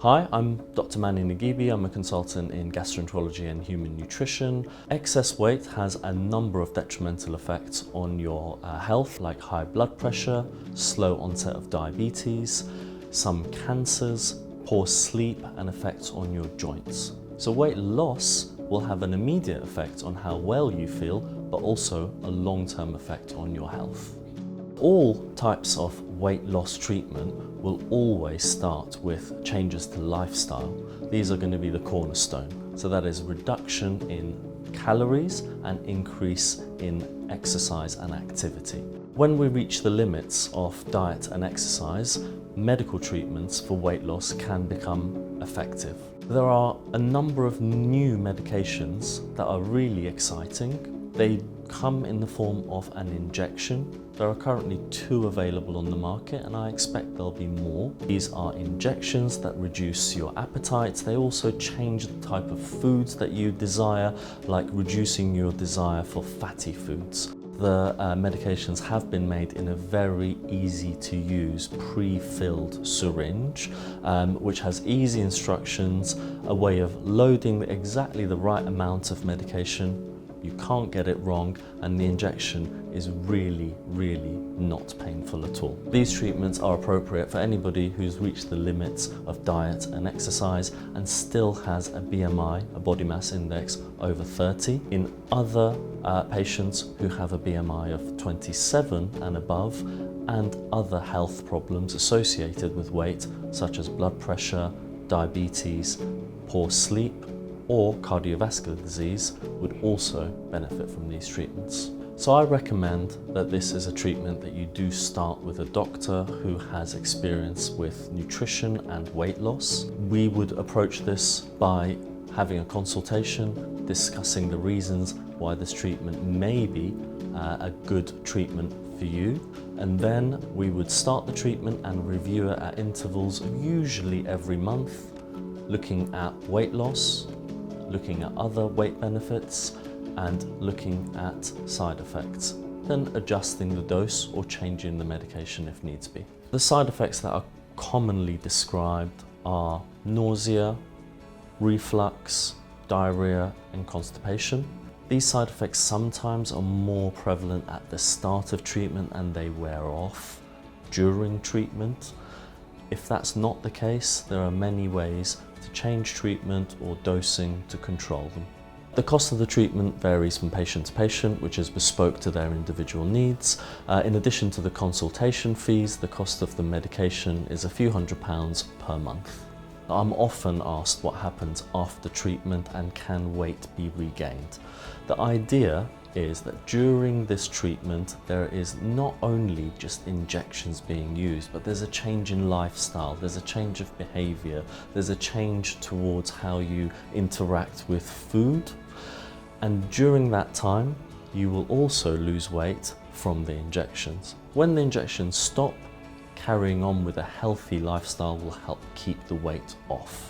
Hi, I'm Dr. Mani Naghibi. I'm a consultant in Gastroenterology and Human Nutrition. Excess weight has a number of detrimental effects on your health, like high blood pressure, slow onset of diabetes, some cancers, poor sleep, and effects on your joints. So weight loss will have an immediate effect on how well you feel, but also a long-term effect on your health. All types of weight loss treatment will always start with changes to lifestyle. These are going to be the cornerstone. So that is reduction in calories and increase in exercise and activity. When we reach the limits of diet and exercise, medical treatments for weight loss can become effective. There are a number of new medications that are really exciting. They come in the form of an injection. There are currently 2 available on the market, and I expect there'll be more. These are injections that reduce your appetite. They also change the type of foods that you desire, like reducing your desire for fatty foods. The medications have been made in a very easy to use pre-filled syringe, which has easy instructions, a way of loading exactly the right amount of medication. You can't get it wrong, and the injection is really not painful at all. These treatments are appropriate for anybody who's reached the limits of diet and exercise and still has a BMI, a body mass index, over 30. In other patients who have a BMI of 27 and above, and other health problems associated with weight, such as blood pressure, diabetes, poor sleep, or cardiovascular disease, would also benefit from these treatments. So I recommend that this is a treatment that you do start with a doctor who has experience with nutrition and weight loss. We would approach this by having a consultation, discussing the reasons why this treatment may be a good treatment for you, and then we would start the treatment and review it at intervals, usually every month, looking at weight loss, looking at other weight benefits, and looking at side effects, then adjusting the dose or changing the medication if needs be. The side effects that are commonly described are nausea, reflux, diarrhea, and constipation. These side effects sometimes are more prevalent at the start of treatment and they wear off during treatment. If that's not the case, there are many ways to change treatment or dosing to control them. The cost of the treatment varies from patient to patient, which is bespoke to their individual needs. In addition to the consultation fees, the cost of the medication is a few £100s per month. I'm often asked what happens after treatment and can weight be regained. The idea is that during this treatment there is not only just injections being used, but there's a change in lifestyle, there's a change of behavior, there's a change towards how you interact with food, and during that time you will also lose weight from the injections. When the injections stop, carrying on with a healthy lifestyle will help keep the weight off.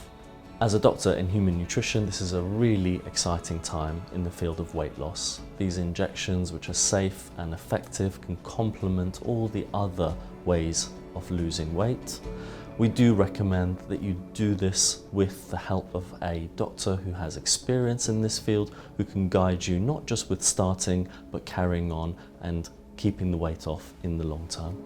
As a doctor in human nutrition, this is a really exciting time in the field of weight loss. These injections, which are safe and effective, can complement all the other ways of losing weight. We do recommend that you do this with the help of a doctor who has experience in this field, who can guide you not just with starting, but carrying on and keeping the weight off in the long term.